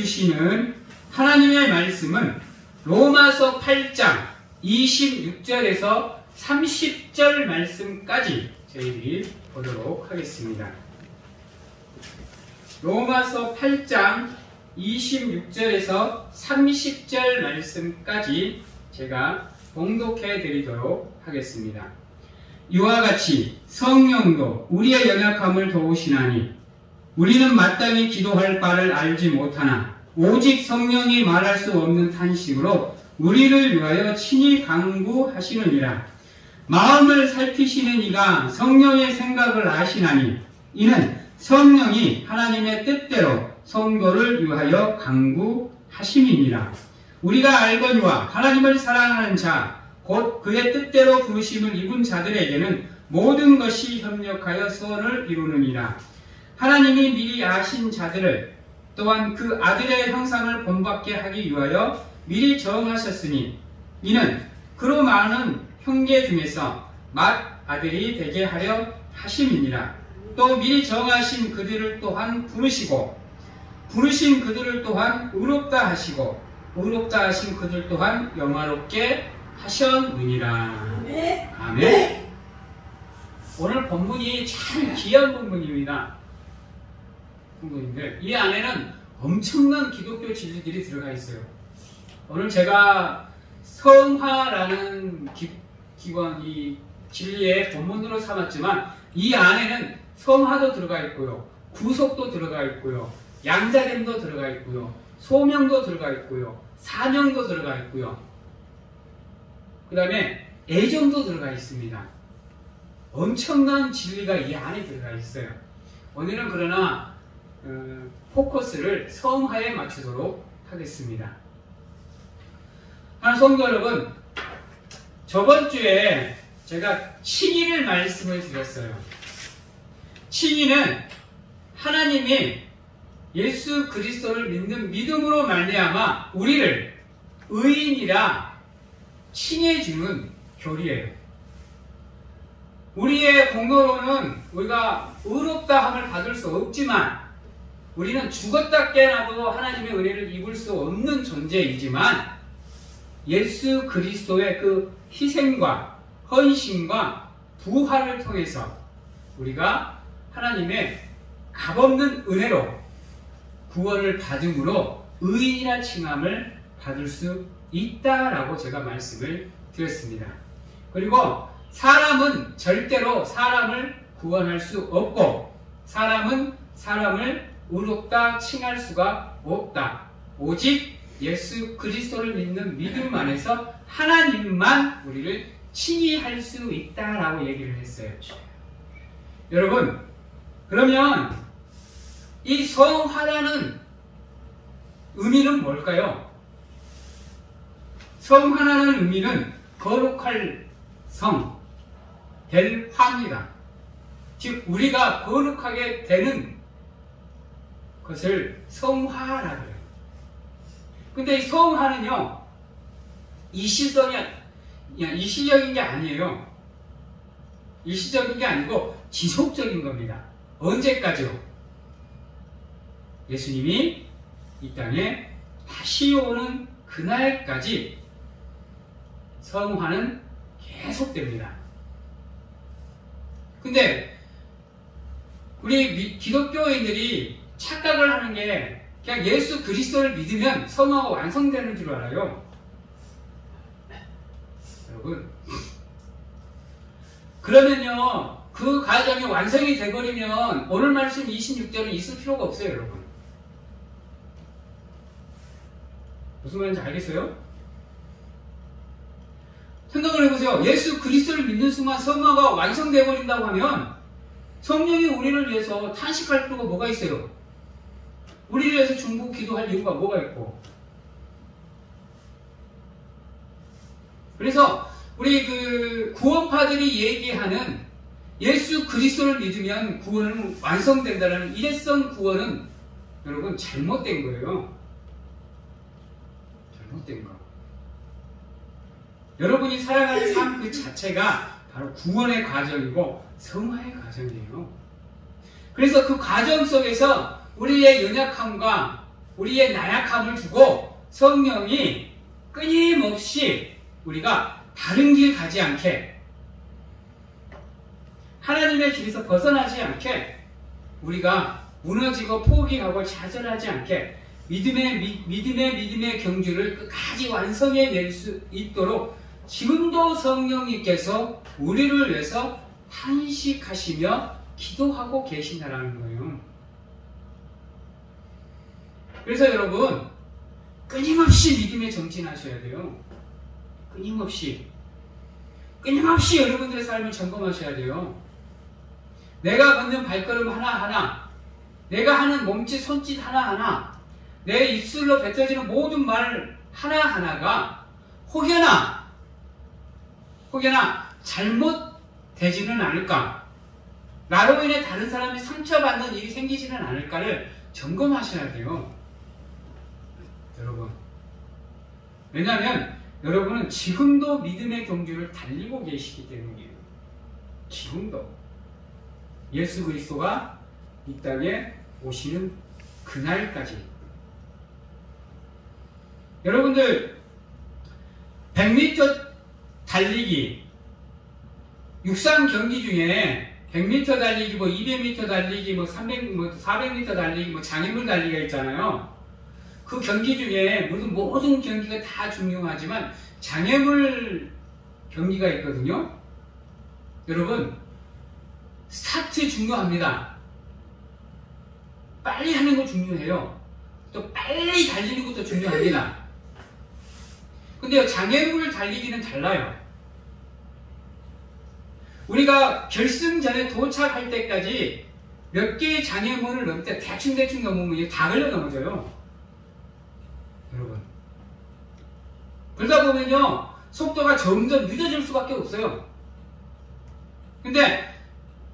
주시는 하나님의 말씀은 로마서 8장 26절에서 30절 말씀까지 저희들이 보도록 하겠습니다. 로마서 8장 26절에서 30절 말씀까지 제가 봉독해 드리도록 하겠습니다. 이와 같이 성령도 우리의 연약함을 도우시나니 우리는 마땅히 기도할 바를 알지 못하나 오직 성령이 말할 수 없는 탄식으로 우리를 위하여 친히 간구하시느니라. 마음을 살피시는 이가 성령의 생각을 아시나니 이는 성령이 하나님의 뜻대로 성도를 위하여 간구하심이니라. 우리가 알거니와 하나님을 사랑하는 자 곧 그의 뜻대로 부르심을 입은 자들에게는 모든 것이 협력하여 선을 이루느니라. 하나님이 미리 아신 자들을 또한 그 아들의 형상을 본받게 하기 위하여 미리 정하셨으니 이는 그로 많은 형제 중에서 맏아들이 되게 하려 하심이니라. 또 미리 정하신 그들을 또한 부르시고 부르신 그들을 또한 의롭다 하시고 의롭다 하신 그들 또한 영화롭게 하셨느니라. 아멘. 오늘 본문이 참 귀한 본문입니다. 본문인데 이 안에는 엄청난 기독교 진리들이 들어가 있어요. 오늘 제가 성화라는 이 진리의 본문으로 삼았지만 이 안에는 성화도 들어가 있고요, 구속도 들어가 있고요, 양자됨도 들어가 있고요, 소명도 들어가 있고요, 사명도 들어가 있고요, 그 다음에 애정도 들어가 있습니다. 엄청난 진리가 이 안에 들어가 있어요. 오늘은 그러나 포커스를 성화에 맞추도록 하겠습니다. 하나님 성도 여러분, 저번 주에 제가 칭의를 말씀을 드렸어요. 칭의는 하나님이 예수 그리스도를 믿는 믿음으로 말미암아 우리를 의인이라 칭해주는 교리예요. 우리의 공로로는 우리가 의롭다함을 받을 수 없지만 우리는 죽었다 깨어나도 하나님의 은혜를 입을 수 없는 존재이지만 예수 그리스도의 그 희생과 헌신과 부활을 통해서 우리가 하나님의 값없는 은혜로 구원을 받음으로 의인이라 칭함을 받을 수 있다라고 제가 말씀을 드렸습니다. 그리고 사람은 절대로 사람을 구원할 수 없고 사람은 사람을 의롭다 칭할 수가 없다. 오직 예수 그리스도를 믿는 믿음 안에서 하나님만 우리를 칭의할 수 있다라고 얘기를 했어요. 여러분, 그러면 이 성화라는 의미는 뭘까요? 성화라는 의미는 거룩할 성, 될 화입니다. 즉 우리가 거룩하게 되는 것을 성화라고 해요. 근데 이 성화는요, 일시적인 게 아니에요. 일시적인 게 아니고 지속적인 겁니다. 언제까지요? 예수님이 이 땅에 다시 오는 그날까지 성화는 계속됩니다. 근데 우리 기독교인들이 착각을 하는 게 그냥 예수 그리스도를 믿으면 성화가 완성되는 줄 알아요. 여러분, 그러면요 그 과정이 완성이 돼버리면 오늘 말씀 26절은 있을 필요가 없어요. 여러분, 무슨 말인지 알겠어요? 생각을 해보세요. 예수 그리스도를 믿는 순간 성화가 완성되어버린다고 하면 성령이 우리를 위해서 탄식할 필요가 뭐가 있어요? 우리를 위해서 중보 기도할 이유가 뭐가 있고. 그래서 우리 그 구원파들이 얘기하는 예수 그리스도를 믿으면 구원은 완성된다는 일회성 구원은 여러분 잘못된 거예요. 잘못된 거. 여러분이 살아가는 삶 그 자체가 바로 구원의 과정이고 성화의 과정이에요. 그래서 그 과정 속에서 우리의 연약함과 우리의 나약함을 두고 성령이 끊임없이 우리가 다른 길 가지 않게, 하나님의 길에서 벗어나지 않게, 우리가 무너지고 포기하고 좌절하지 않게 믿음의 경주를 끝까지 완성해 낼 수 있도록 지금도 성령님께서 우리를 위해서 탄식하시며 기도하고 계신다는 거예요. 그래서 여러분, 끊임없이 믿음에 정진하셔야 돼요. 끊임없이 여러분들의 삶을 점검하셔야 돼요. 내가 걷는 발걸음 하나하나, 내가 하는 몸짓, 손짓 하나하나, 내 입술로 뱉어지는 모든 말 하나하나가 혹여나 잘못되지는 않을까, 나로 인해 다른 사람이 상처받는 일이 생기지는 않을까를 점검하셔야 돼요. 여러분, 왜냐하면 여러분은 지금도 믿음의 경주를 달리고 계시기 때문이에요. 지금도 예수 그리스도가 이 땅에 오시는 그날까지. 여러분들 100m 달리기, 육상 경기 중에 100m 달리기, 200m 달리기, 400m 달리기, 장애물 달리기가 있잖아요. 그 경기 중에 모든 경기가 다 중요하지만 장애물 경기가 있거든요. 여러분, 스타트 중요합니다. 빨리 하는 거 중요해요. 또 빨리 달리는 것도 중요합니다. 근데 장애물 달리기는 달라요. 우리가 결승전에 도착할 때까지 몇 개의 장애물을 넘을 때 대충 넘으면 다 걸려 넘어져요. 여러분, 그러다 보면요 속도가 점점 늦어질 수밖에 없어요. 근데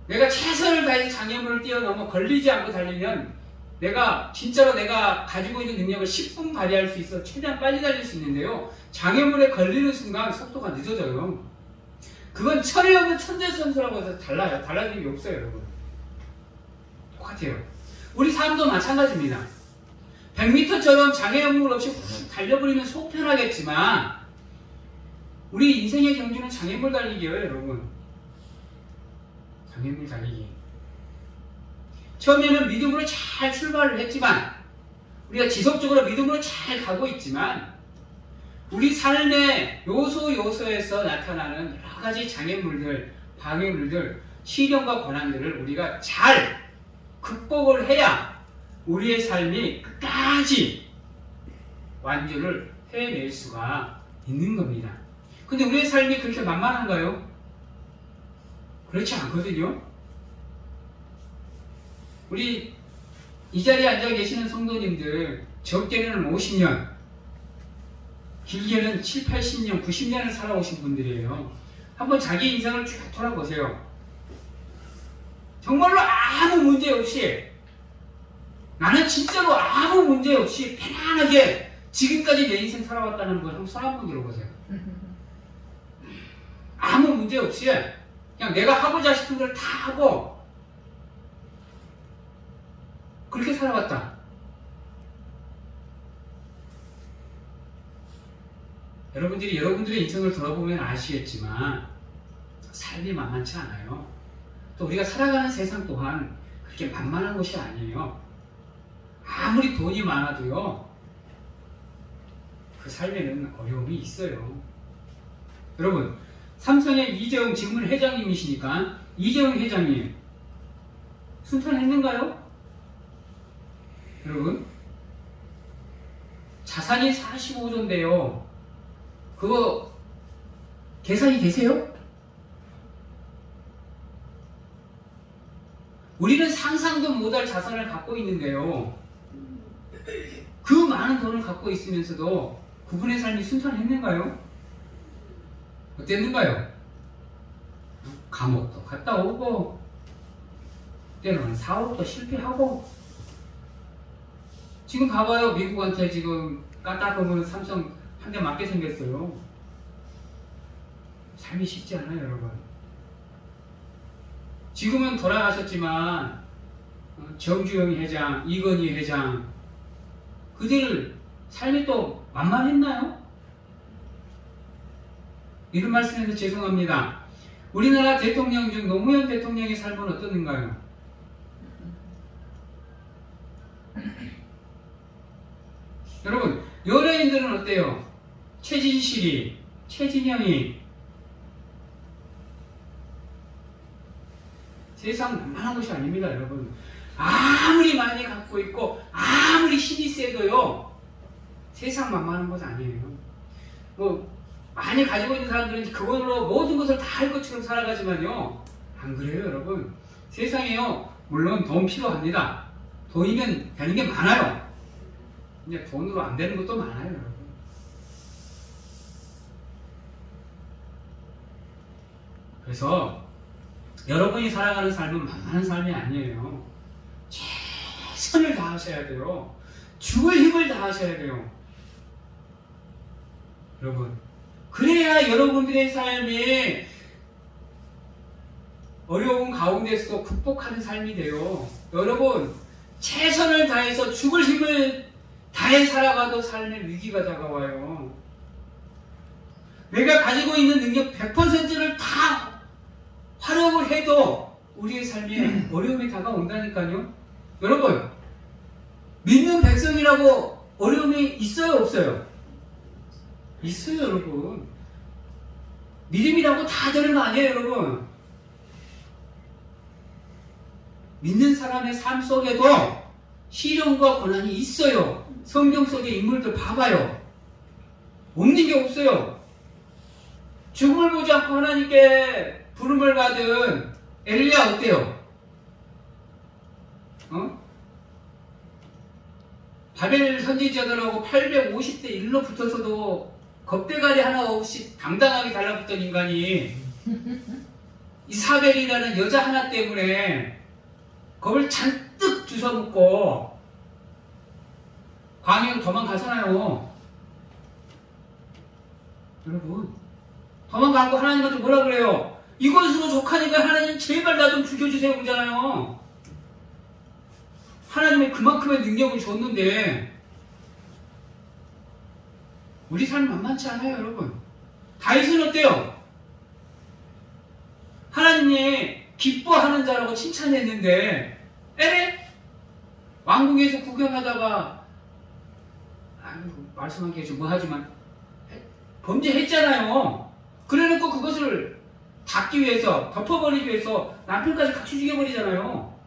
내가 최선을 다해서 장애물을 뛰어넘어 걸리지 않고 달리면 진짜로 내가 가지고 있는 능력을 10분 발휘할 수 있어 최대한 빨리 달릴 수 있는데요, 장애물에 걸리는 순간 속도가 늦어져요. 그건 천에 없는 천재 선수라고 해서 달라요. 달라지는 게 없어요. 여러분, 똑같아요. 우리 삶도 마찬가지입니다. 100m처럼 장애물 없이 훅 달려버리면 속 편하겠지만 우리 인생의 경주는 장애물 달리기예요. 여러분, 장애물 달리기. 처음에는 믿음으로 잘 출발을 했지만, 우리가 지속적으로 믿음으로 잘 가고 있지만, 우리 삶의 요소에서 나타나는 여러 가지 장애물들, 방해물들, 시련과 고난들을 우리가 잘 극복을 해야 우리의 삶이 끝까지 완주를 해낼 수가 있는 겁니다. 근데 우리의 삶이 그렇게 만만한가요? 그렇지 않거든요. 우리 이 자리에 앉아 계시는 성도님들, 적게는 50년, 길게는 7, 80년, 90년을 살아오신 분들이에요. 한번 자기 인생을 쭉 돌아보세요. 정말로 아무 문제 없이, 나는 진짜로 아무 문제 없이 편안하게 지금까지 내 인생 살아왔다는 걸 한번 손 한번 들어보세요. 아무 문제 없이 그냥 내가 하고자 싶은 걸 다 하고 그렇게 살아왔다. 여러분들의 인생을 돌아보면 아시겠지만 삶이 만만치 않아요. 또 우리가 살아가는 세상 또한 그렇게 만만한 것이 아니에요. 아무리 돈이 많아도요, 그 삶에는 어려움이 있어요. 여러분, 삼성의 이재용 지금은 회장님이시니까 이재용 회장님 순탄했는가요? 여러분, 자산이 45조인데요. 그거 계산이 되세요? 우리는 상상도 못할 자산을 갖고 있는데요, 그 많은 돈을 갖고 있으면서도 그분의 삶이 순탄했는가요? 어땠는가요? 감옥도 갔다 오고, 때로는 사업도 실패하고. 지금 봐봐요. 미국한테 지금 까딱하면 삼성 한 대 맞게 생겼어요. 삶이 쉽지 않아요, 여러분. 지금은 돌아가셨지만 정주영 회장, 이건희 회장, 그들 삶이 또 만만했나요? 이런 말씀에서 죄송합니다. 우리나라 대통령 중 노무현 대통령의 삶은 어떻는가요? 여러분, 연예인들은 어때요? 최진실이, 최진영이. 세상 만만한 것이 아닙니다, 여러분. 아무리 많이 갖고 있고 아무리 힘이 세도요, 세상 만만한 것 아니에요. 뭐 많이 가지고 있는 사람들은 그걸로 모든 것을 다 할 것처럼 살아가지만요, 안 그래요, 여러분. 세상에요, 물론 돈 필요합니다. 돈이면 되는 게 많아요. 근데 돈으로 안 되는 것도 많아요, 여러분. 그래서 여러분이 살아가는 삶은 만만한 삶이 아니에요. 최선을 다하셔야 돼요. 죽을 힘을 다하셔야 돼요. 여러분, 그래야 여러분들의 삶이 어려운 가운데서 극복하는 삶이 돼요. 여러분, 최선을 다해서 죽을 힘을 다해 살아가도 삶의 위기가 다가와요. 내가 가지고 있는 능력 100%를 다 활용을 해도 우리의 삶에 어려움이 다가온다니까요. 여러분, 믿는 백성이라고 어려움이 있어요, 없어요? 있어요, 여러분. 믿음이라고 다 되는 거 아니에요, 여러분. 믿는 사람의 삶 속에도 시련과 고난이 있어요. 성경 속의 인물들 봐봐요. 없는 게 없어요. 죽음을 보지 않고 하나님께 부름을 받은 엘리야 어때요? 바벨 선지자들하고 850대 1로 붙어서도 겁대가리 하나 없이 당당하게 달라붙던 인간이 이사벨이라는 여자 하나 때문에 겁을 잔뜩 주워먹고 광야로 도망가잖아요. 여러분, 도망가고 하나님한테 뭐라 그래요? 이것으로 족하니까 하나님 제발 나 좀 죽여주세요 그러잖아요. 하나님이 그만큼의 능력을 줬는데 우리 삶 만만치 않아요, 여러분. 다윗은 어때요? 하나님이 기뻐하는 자라고 칭찬했는데 왕궁에서 구경하다가 말씀하기가 좀 뭐하지만 범죄했잖아요. 그래놓고 그것을 닦기 위해서, 덮어버리기 위해서 남편까지 같이 죽여버리잖아요.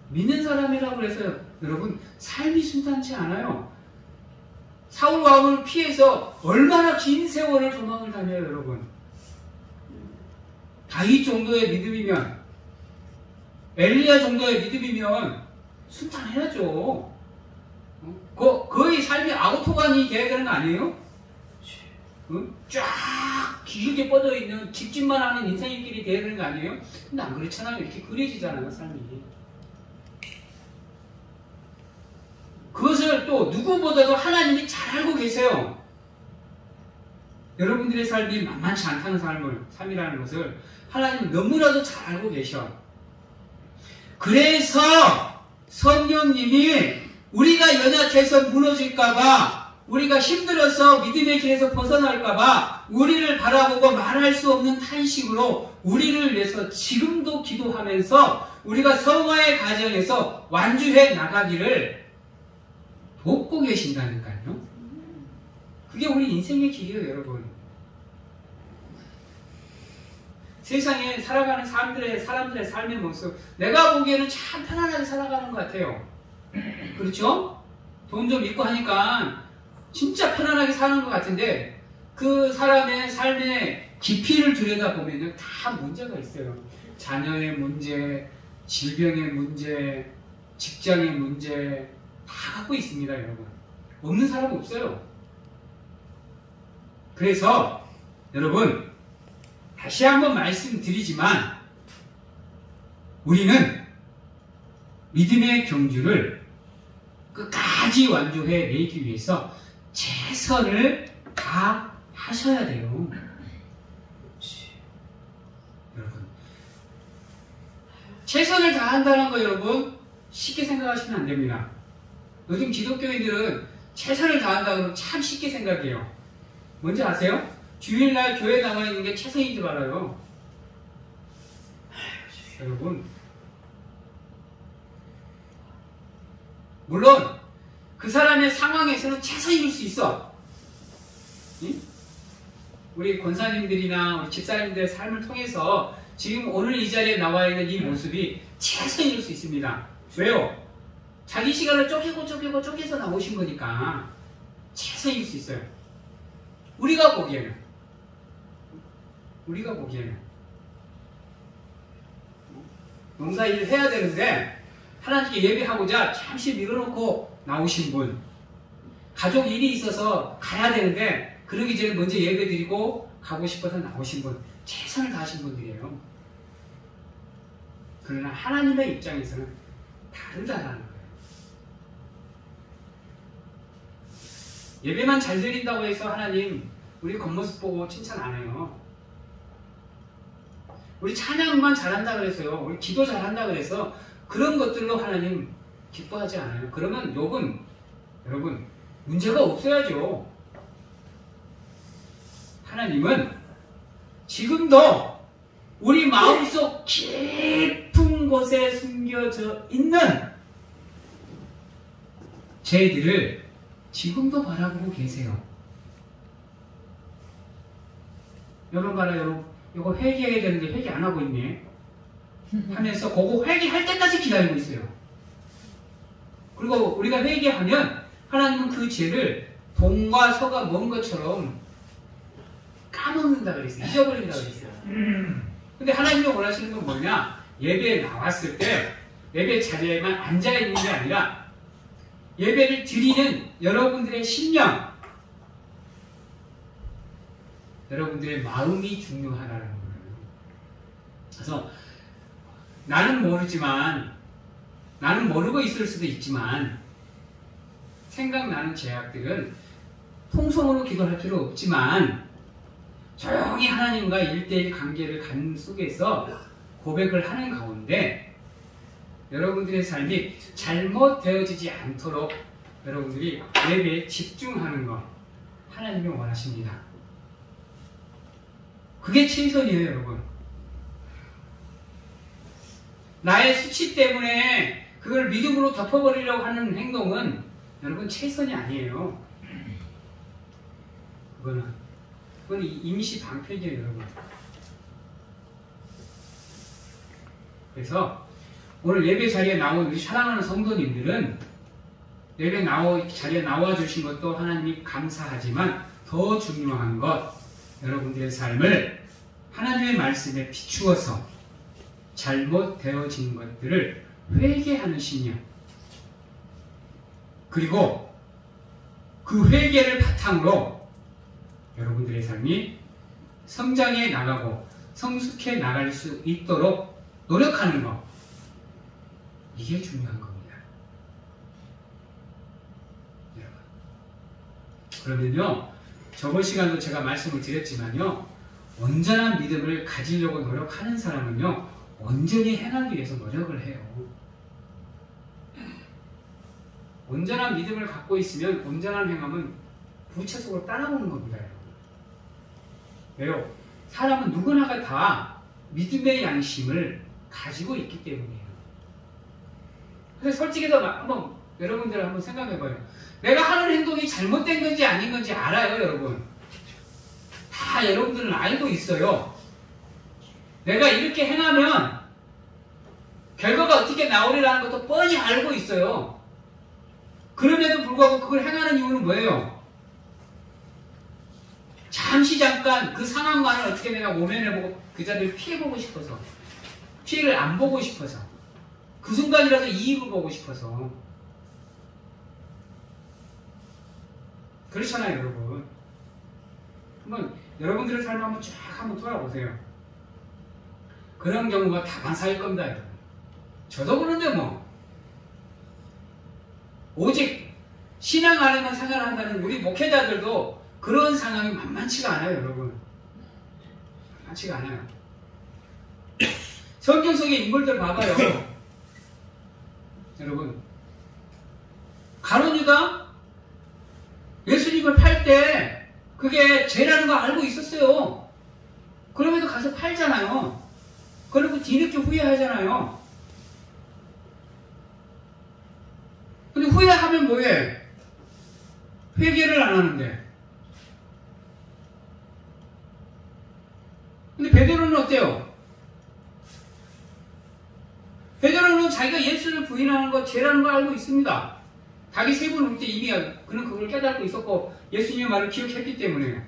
믿는 사람이라고 해서 여러분 삶이 순탄치 않아요. 사울 왕을 피해서 얼마나 긴 세월을 도망을 다녀요, 여러분. 다윗 정도의 믿음이면, 엘리야 정도의 믿음이면 순탄해야죠. 거의 삶이 아우토반이 돼야 되는 거 아니에요? 쫙 길게 뻗어있는 직진만 하는 인생의 길이 돼야 되는 거 아니에요? 근데 안 그렇잖아요. 이렇게 그려지잖아요, 삶이. 그것을 또 누구보다도 하나님이 잘 알고 계세요. 여러분들의 삶이 만만치 않다는 삶이라는 것을 하나님은 너무나도 잘 알고 계셔. 그래서 성령님이 우리가 연약해서 무너질까봐, 우리가 힘들어서 믿음의 길에서 벗어날까봐 우리를 바라보고 말할 수 없는 탄식으로 우리를 위해서 지금도 기도하면서 우리가 성화의 과정에서 완주해 나가기를 돕고 계신다니까요. 그게 우리 인생의 길이에요, 여러분. 세상에 살아가는 사람들의 삶의 모습, 내가 보기에는 참 편안하게 살아가는 것 같아요. 그렇죠? 돈 좀 있고 하니까 진짜 편안하게 사는 것 같은데 그 사람의 삶의 깊이를 들여다보면 다 문제가 있어요. 자녀의 문제, 질병의 문제, 직장의 문제 다 갖고 있습니다, 여러분. 없는 사람은 없어요. 그래서 여러분, 다시 한번 말씀드리지만 우리는 믿음의 경주를 끝까지 완주해 내기 위해서 최선을 다하셔야 돼요. 여러분, 최선을 다한다는 거 여러분 쉽게 생각하시면 안 됩니다. 요즘 기독교인들은 최선을 다한다 그러면 참 쉽게 생각해요. 뭔지 아세요? 주일날 교회 나와 있는 게 최선인 줄 알아요. 여러분, 물론 그 사람의 상황에서는 최선일 수 있어. 응? 우리 권사님들이나 우리 집사님들의 삶을 통해서 지금 오늘 이 자리에 나와 있는 이 모습이 최선일 수 있습니다. 왜요? 자기 시간을 쪼개서 나오신 거니까 최선일 수 있어요. 우리가 보기에는 농사일을 해야 되는데 하나님께 예배하고자 잠시 밀어놓고 나오신 분, 가족 일이 있어서 가야 되는데 그러기 전에 먼저 예배 드리고 가고 싶어서 나오신 분, 최선을 다하신 분들이에요. 그러나 하나님의 입장에서는 다르다라는 거예요. 예배만 잘 드린다고 해서 하나님 우리 겉모습 보고 칭찬 안 해요. 우리 찬양만 잘한다 그래서요, 우리 기도 잘한다 그래서 그런 것들로 하나님 기뻐하지 않아요. 그러면 욥은 여러분 문제가 없어야죠. 하나님은 지금도 우리 마음속 깊은 곳에 숨겨져 있는 죄들을 지금도 바라보고 계세요. 여러분 봐라, 여러분 이거 회개해야 되는데 회개 안 하고 있네 하면서 그거 회개할 때까지 기다리고 있어요. 그리고 우리가 회개하면 하나님은 그 죄를 동과 서가 먼 것처럼 까먹는다 그랬어요. 잊어버린다 그랬어요. 근데 하나님이 원하시는 건 뭐냐? 예배에 나왔을 때 예배 자리에만 앉아있는 게 아니라 예배를 드리는 여러분들의 심령, 여러분들의 마음이 중요하다는 거예요. 그래서 나는 모르고 있을 수도 있지만 생각나는 죄악들은 통성으로 기도할 필요 없지만 조용히 하나님과 1대1 관계를 갖는 속에서 고백을 하는 가운데 여러분들의 삶이 잘못되어지지 않도록 여러분들이 예배에 집중하는 것 하나님이 원하십니다. 그게 최선이에요, 여러분. 나의 수치 때문에 그걸 믿음으로 덮어버리려고 하는 행동은 여러분 최선이 아니에요. 그건 임시 방편이에요, 여러분. 그래서 오늘 예배 자리에 나온 우리 사랑하는 성도님들은 예배 자리에 나와주신 것도 하나님이 감사하지만 더 중요한 것, 여러분들의 삶을 하나님의 말씀에 비추어서 잘못되어진 것들을 회개하는 심령, 그리고 그 회개를 바탕으로 여러분들의 삶이 성장해 나가고 성숙해 나갈 수 있도록 노력하는 것, 이게 중요한 겁니다. 그러면요, 저번 시간도 제가 말씀을 드렸지만요, 온전한 믿음을 가지려고 노력하는 사람은요, 온전히 행하기 위해서 노력을 해요. 온전한 믿음을 갖고 있으면 온전한 행함은 부차적으로 따라오는 겁니다. 왜요? 사람은 누구나가 다 믿음의 양심을 가지고 있기 때문이에요. 그래서 솔직해서 한번 여러분들 한번 생각해봐요. 내가 하는 행동이 잘못된 건지 아닌 건지 알아요, 여러분. 다 여러분들은 알고 있어요. 내가 이렇게 행하면 결과가 어떻게 나오리라는 것도 뻔히 알고 있어요. 그럼에도 불구하고 그걸 행하는 이유는 뭐예요? 잠깐 그 상황만을 어떻게 내가 모면해보고 그 자리를 피해보고 싶어서, 피해를 안 보고 싶어서, 그 순간이라도 이익을 보고 싶어서. 그렇잖아요, 여러분. 한번 여러분들의 삶을 한번 돌아보세요. 그런 경우가 다반사일 겁니다, 여러분. 저도 그런데 뭐. 오직 신앙 안에만 생활한다는 우리 목회자들도 그런 상황이 만만치가 않아요, 여러분. 만만치가 않아요. 성경 속의 인물들 봐봐요. 여러분, 가룟 유다 예수님을 팔 때 그게 죄라는 거 알고 있었어요. 그럼에도 가서 팔잖아요. 그리고 뒤늦게 후회하잖아요. 근데 후회하면 뭐해? 회개를 안 하는데. 근데 베드로는 어때요? 베드로는 자기가 예수를 부인하는 거 죄라는 걸 알고 있습니다. 닭이 3번 울 때 이미 그는 그걸 깨닫고 있었고 예수님의 말을 기억했기 때문에요.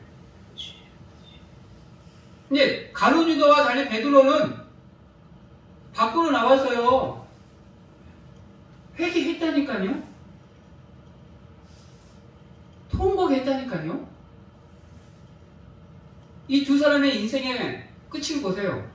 근데 가룟 유다와 달리 베드로는 밖으로 나와서요 회개했다니까요. 통곡했다니까요. 이 두 사람의 인생의 끝을 보세요.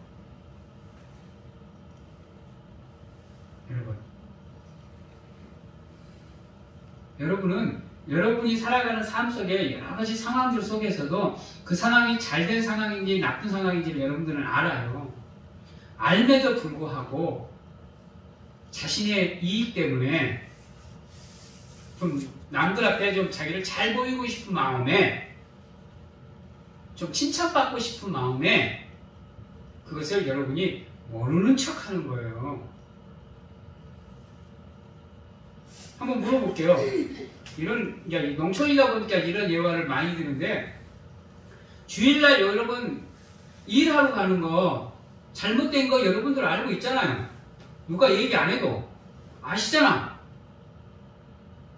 여러분은 여러분이 살아가는 삶 속에 여러 가지 상황들 속에서도 그 상황이 잘된 상황인지 나쁜 상황인지를 여러분들은 알아요. 알매도 불구하고 자신의 이익 때문에 좀 남들 앞에 좀 자기를 잘 보이고 싶은 마음에 좀 칭찬받고 싶은 마음에 그것을 여러분이 모르는 척 하는 거예요. 한번 물어볼게요. 이런, 농촌이다 보니까 이런 예화를 많이 드는데, 주일날 여러분 일하러 가는 거, 잘못된 거 여러분들 알고 있잖아요. 누가 얘기 안 해도 아시잖아.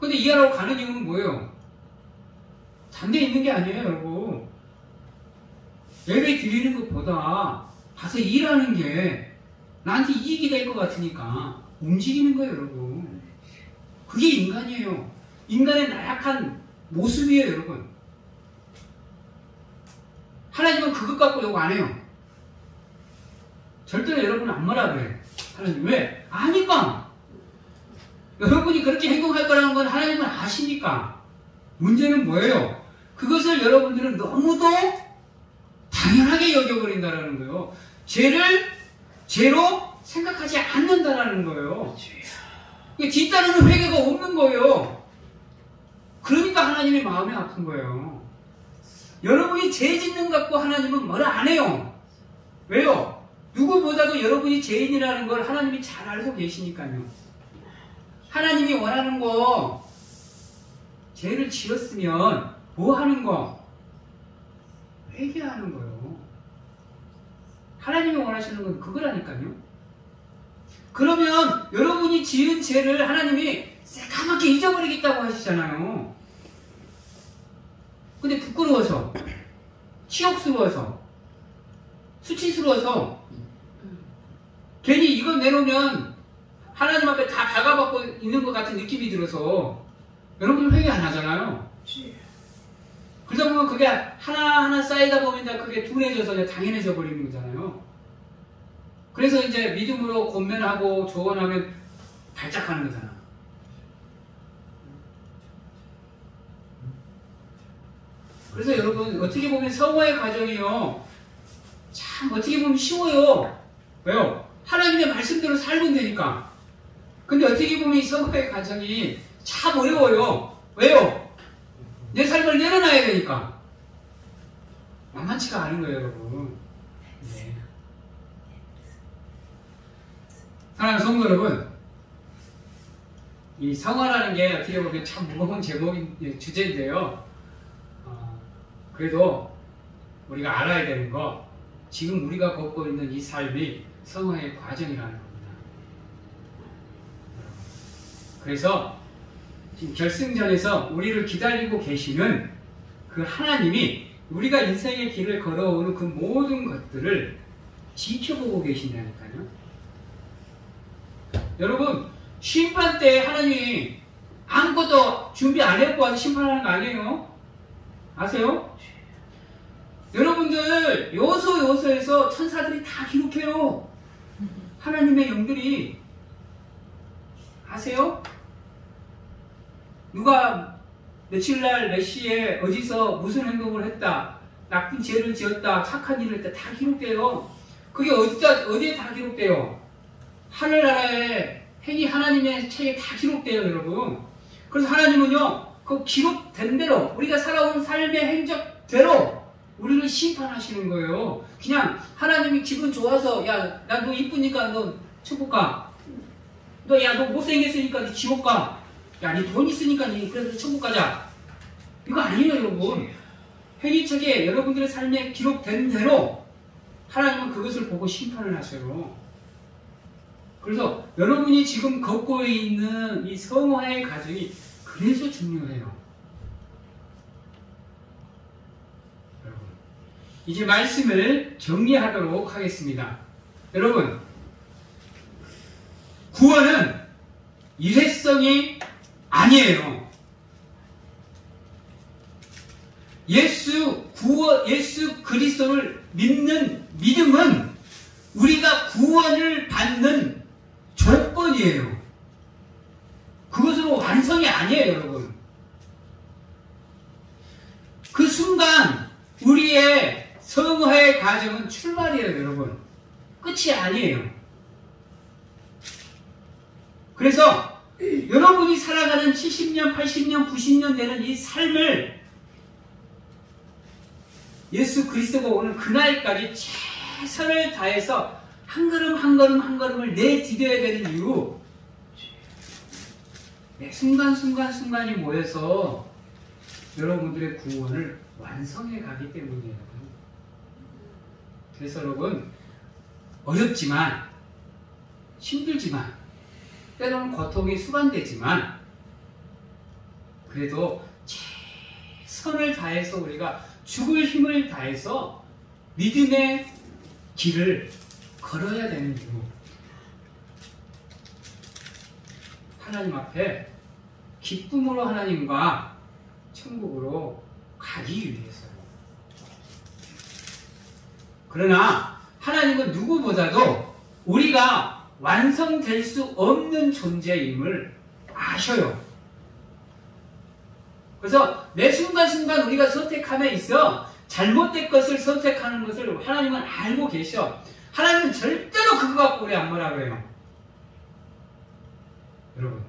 근데 일하러 가는 이유는 뭐예요? 단데 있는 게 아니에요, 여러분. 예배 드리는 것보다 가서 일하는 게 나한테 이익이 될 것 같으니까 움직이는 거예요, 여러분. 그게 인간이에요. 인간의 나약한 모습이에요, 여러분. 하나님은 그것 갖고 요구 안 해요. 절대로 여러분은 안 뭐라 그래. 하나님 왜? 아니까. 여러분이 그렇게 행동할 거라는 건 하나님은 아시니까. 문제는 뭐예요? 그것을 여러분들은 너무도 당연하게 여겨버린다는 거예요. 죄를 죄로 생각하지 않는다는 거예요. 뒤따르는 회개가 없는 거예요. 그러니까 하나님의 마음이 아픈 거예요. 여러분이 죄 짓는 것 갖고 하나님은 뭐라 안 해요. 왜요? 누구보다도 여러분이 죄인이라는 걸 하나님이 잘 알고 계시니까요. 하나님이 원하는 거, 죄를 지었으면 뭐 하는 거? 회개하는 거예요. 하나님이 원하시는 건 그거라니까요. 그러면 여러분이 지은 죄를 하나님이 새까맣게 잊어버리겠다고 하시잖아요. 근데 부끄러워서, 치욕스러워서, 수치스러워서 괜히 이거 내놓으면 하나님 앞에 다 박아받고 있는 것 같은 느낌이 들어서 여러분 회개 안 하잖아요. 그러다 보면 그게 하나하나 쌓이다 보면 그게 둔해져서 당연해져 버리는 거잖아요. 그래서 이제 믿음으로 권면하고 조언하면 발작하는 거잖아. 그래서 여러분 어떻게 보면 성화의 과정이요. 참 어떻게 보면 쉬워요. 왜요? 하나님의 말씀대로 살면 되니까. 근데 어떻게 보면 이 성화의 과정이 참 어려워요. 왜요? 내 삶을 내려놔야 되니까. 만만치가 않은 거예요, 여러분. 네. 사랑하는 성도 여러분, 이 성화라는 게 어떻게 보면 참 무거운 주제인데요. 그래도 우리가 알아야 되는 거, 지금 우리가 걷고 있는 이 삶이 성화의 과정이라는 겁니다. 그래서 지금 결승전에서 우리를 기다리고 계시는 그 하나님이 우리가 인생의 길을 걸어오는 그 모든 것들을 지켜보고 계신다니까요. 여러분, 심판 때 하나님이 아무것도 준비 안 해놓고 와서 심판하는 거 아니에요? 아세요? 여러분들 요소요소에서 천사들이 다 기록해요. 하나님의 영들이. 아세요? 누가 며칠날 몇 시에 어디서 무슨 행동을 했다, 나쁜 죄를 지었다, 착한 일을 했다, 다 기록돼요. 그게 어디에 다 기록돼요? 하늘나라의 행위 하나님의 책에 다 기록돼요, 여러분. 그래서 하나님은요, 그 기록된 대로, 우리가 살아온 삶의 행적대로 우리를 심판하시는 거예요. 그냥 하나님이 기분 좋아서, 야, 나 너 이쁘니까 너 천국 가. 너 못생겼으니까 너 지옥 가. 야, 니 돈 있으니까 니 그래서 천국 가자. 이거 아니에요, 여러분. 행위책에 여러분들의 삶에 기록된 대로 하나님은 그것을 보고 심판을 하셔요. 그래서 여러분이 지금 걷고 있는 이 성화의 과정이 그래서 중요해요. 여러분, 이제 말씀을 정리하도록 하겠습니다. 여러분, 구원은 일회성이 아니에요. 예수 그리스도를 믿는 믿음은 우리가 구원을 받는 조건이에요. 그것으로 완성이 아니에요, 여러분. 그 순간 우리의 성화의 과정은 출발이에요, 여러분. 끝이 아니에요. 그래서 여러분이 살아가는 70년, 80년, 90년 되는 이 삶을 예수 그리스도가 오는 그날까지 최선을 다해서 한 걸음 한 걸음 한 걸음을 내디뎌야 되는 이유, 순간순간이 모여서 여러분들의 구원을 완성해 가기 때문이에요. 그래서 여러분, 어렵지만, 힘들지만, 때로는 고통이 수반되지만, 그래도 최선을 다해서 우리가 죽을 힘을 다해서 믿음의 길을 걸어야 되는 이유, 하나님 앞에 기쁨으로 하나님과 천국으로 가기 위해서요. 그러나 하나님은 누구보다도 우리가 완성될 수 없는 존재임을 아셔요. 그래서 매 순간순간 우리가 선택함에 있어 잘못된 것을 선택하는 것을 하나님은 알고 계셔. 하나님은 절대로 그거 갖고 우리 안 뭐라 그래요. 여러분,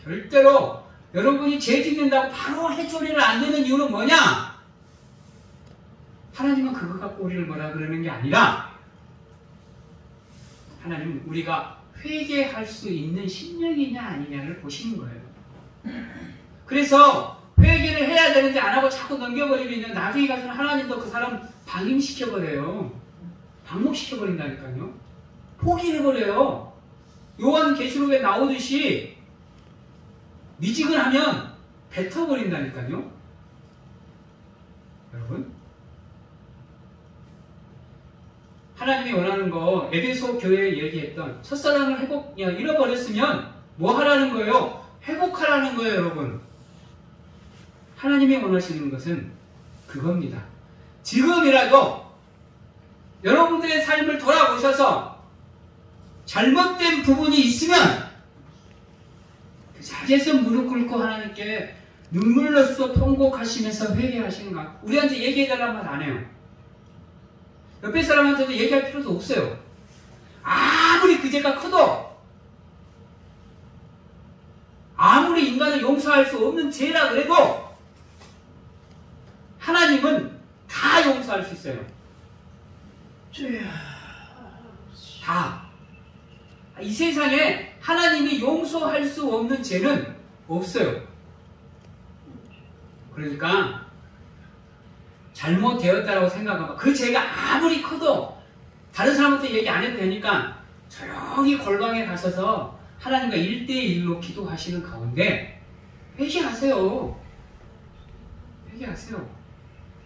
절대로 여러분이 죄 짓는다고 바로 해조리를 안 되는 이유는 뭐냐? 하나님은 그거 갖고 우리를 뭐라 그러는 게 아니라, 하나님은 우리가 회개할 수 있는 심령이냐 아니냐를 보시는 거예요. 그래서 회개를 해야 되는데 안 하고 자꾸 넘겨버리면 나중에 가서는 하나님도 그 사람 방임시켜버려요. 방목시켜버린다니까요. 포기해버려요. 요한계시록에 나오듯이 미지근하면 뱉어버린다니까요. 여러분, 하나님이 원하는 거, 에베소 교회에 얘기했던 첫사랑을 잃어버렸으면 뭐 하라는 거예요? 회복하라는 거예요, 여러분. 하나님이 원하시는 것은 그겁니다. 지금이라도 여러분들의 삶을 돌아보셔서 잘못된 부분이 있으면 그 자리에서 무릎 꿇고 하나님께 눈물로써 통곡하시면서 회개하시는가? 우리한테 얘기해달라는 말 안 해요. 옆에 사람한테도 얘기할 필요도 없어요. 아무리 그 죄가 커도, 아무리 인간을 용서할 수 없는 죄라 그래도 하나님은 다 용서할 수 있어요. 다. 이 세상에 하나님이 용서할 수 없는 죄는 없어요. 그러니까 잘못되었다고 생각하고 그 죄가 아무리 커도 다른 사람한테 얘기 안 해도 되니까 조용히 골방에 가셔서 하나님과 1대1로 기도하시는 가운데 회개하세요. 회개하세요.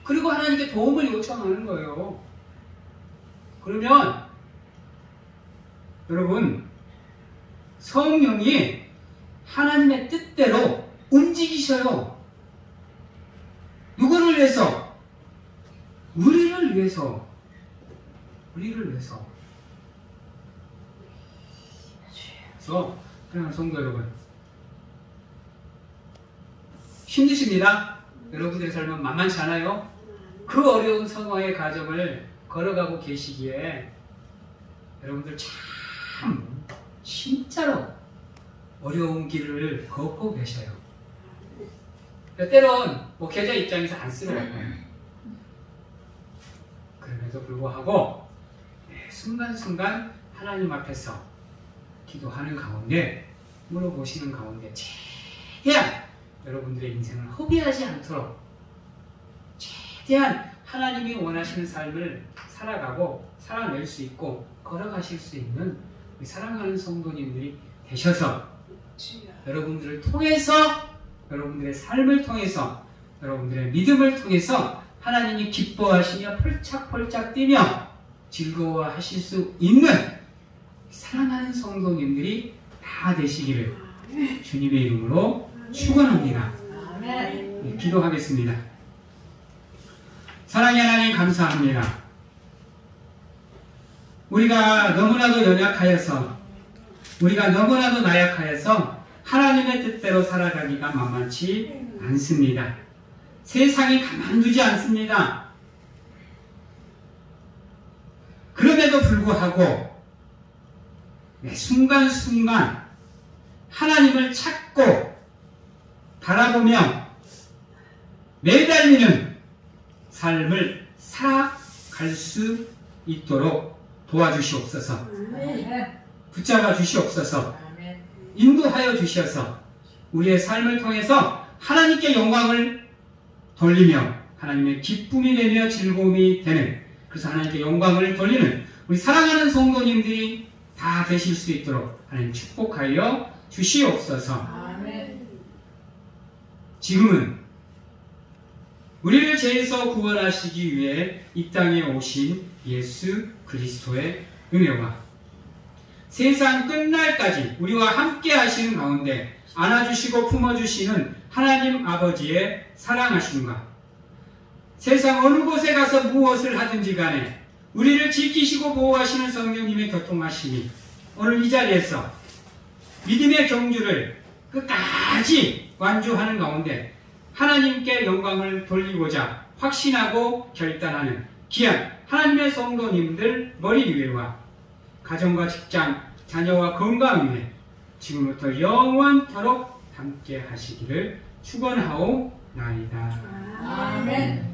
그리고 하나님께 도움을 요청하는 거예요. 그러면 여러분, 성령이 하나님의 뜻대로 움직이셔요. 누구를 위해서? 우리를 위해서. 우리를 위해서. 그래서 사랑하는 성도 여러분, 힘드십니다. 여러분들의 삶은 만만치 않아요. 그 어려운 성화의 과정을 걸어가고 계시기에 여러분들 참 진짜로 어려운 길을 걷고 계셔요. 때론 목회자 입장에서 안쓰러워요. 그럼에도 불구하고 순간순간 하나님 앞에서 기도하는 가운데, 물어보시는 가운데 최대한 여러분들의 인생을 허비하지 않도록 최대한 하나님이 원하시는 삶을 살아가고 살아낼 수 있고 걸어가실 수 있는 우리 사랑하는 성도님들이 되셔서, 여러분들을 통해서, 여러분들의 삶을 통해서, 여러분들의 믿음을 통해서 하나님이 기뻐하시며 펄짝펄짝 뛰며 즐거워하실 수 있는 사랑하는 성도님들이 다 되시기를 주님의 이름으로 축원합니다. 기도하겠습니다. 사랑의 하나님, 감사합니다. 우리가 너무나도 연약하여서, 우리가 너무나도 나약하여서 하나님의 뜻대로 살아가기가 만만치 않습니다. 세상이 가만두지 않습니다. 그럼에도 불구하고 매 순간순간 하나님을 찾고 바라보며 매달리는 삶을 살아갈 수 있도록 도와주시옵소서. 붙잡아 주시옵소서. 인도하여 주셔서 우리의 삶을 통해서 하나님께 영광을 돌리며 하나님의 기쁨이 되며 즐거움이 되는, 그래서 하나님께 영광을 돌리는 우리 사랑하는 성도님들이 다 되실 수 있도록 하나님 축복하여 주시옵소서. 지금은 우리를 죄에서 구원하시기 위해 이 땅에 오신 예수 그리스도의 은혜와 세상 끝날까지 우리와 함께 하시는 가운데 안아주시고 품어주시는 하나님 아버지의 사랑하심과 세상 어느 곳에 가서 무엇을 하든지 간에 우리를 지키시고 보호하시는 성령님의 교통하심이 오늘 이 자리에서 믿음의 경주를 끝까지 완주하는 가운데 하나님께 영광을 돌리고자 확신하고 결단하는 귀한 하나님의 성도님들 머리 위에와 가정과 직장, 자녀와 건강 위에 지금부터 영원토록 함께 하시기를 축원하오나이다. 아멘.